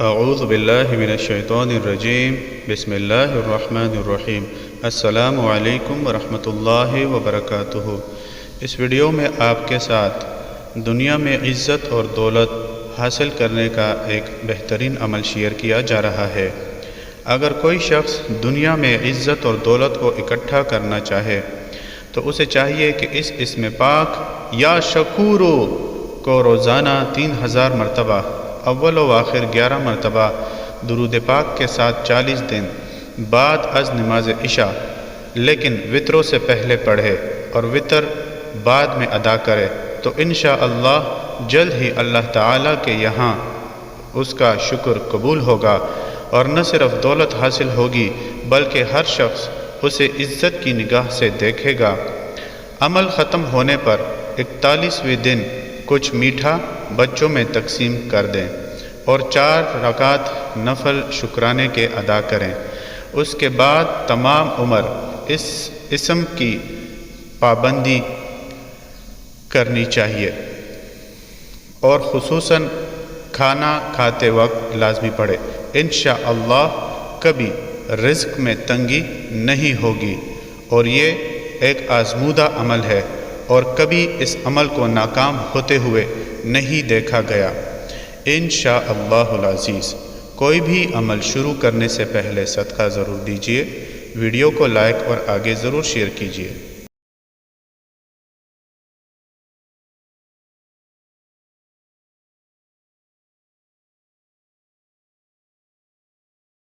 اعوذ باللہ من الشیطان الرجیم بسم اللہ الرحمن الرحیم السلام علیکم ورحمۃ اللہ وبرکاتہ۔ اس ویڈیو میں آپ کے ساتھ دنیا میں عزت اور دولت حاصل کرنے کا ایک بہترین عمل شیئر کیا جا رہا ہے۔ اگر کوئی شخص دنیا میں عزت اور دولت کو اکٹھا کرنا چاہے تو اسے چاہیے کہ اس اسم پاک یا شکورو کو روزانہ 3000 مرتبہ اول و آخر 11 مرتبہ درود پاک کے ساتھ 40 دن بعد از نماز عشاء لیکن وطروں سے پہلے پڑھے اور وطر بعد میں ادا کرے تو انشاءاللہ جلد ہی اللہ تعالیٰ کے یہاں اس کا شکر قبول ہوگا، اور نہ صرف دولت حاصل ہوگی بلکہ ہر شخص اسے عزت کی نگاہ سے دیکھے گا۔ عمل ختم ہونے پر 41ویں دن کچھ میٹھا بچوں میں تقسیم کر دیں اور 4 رکعت نفل شکرانے کے ادا کریں۔ اس کے بعد تمام عمر اس اسم کی پابندی کرنی چاہیے، اور خصوصاً کھانا کھاتے وقت لازمی پڑھے۔ انشاءاللہ کبھی رزق میں تنگی نہیں ہوگی، اور یہ ایک آزمودہ عمل ہے اور کبھی اس عمل کو ناکام ہوتے ہوئے نہیں دیکھا گیا۔ انشاءاللہ العزیز کوئی بھی عمل شروع کرنے سے پہلے صدقہ ضرور دیجیے۔ ویڈیو کو لائک اور آگے ضرور شیئر کیجیے۔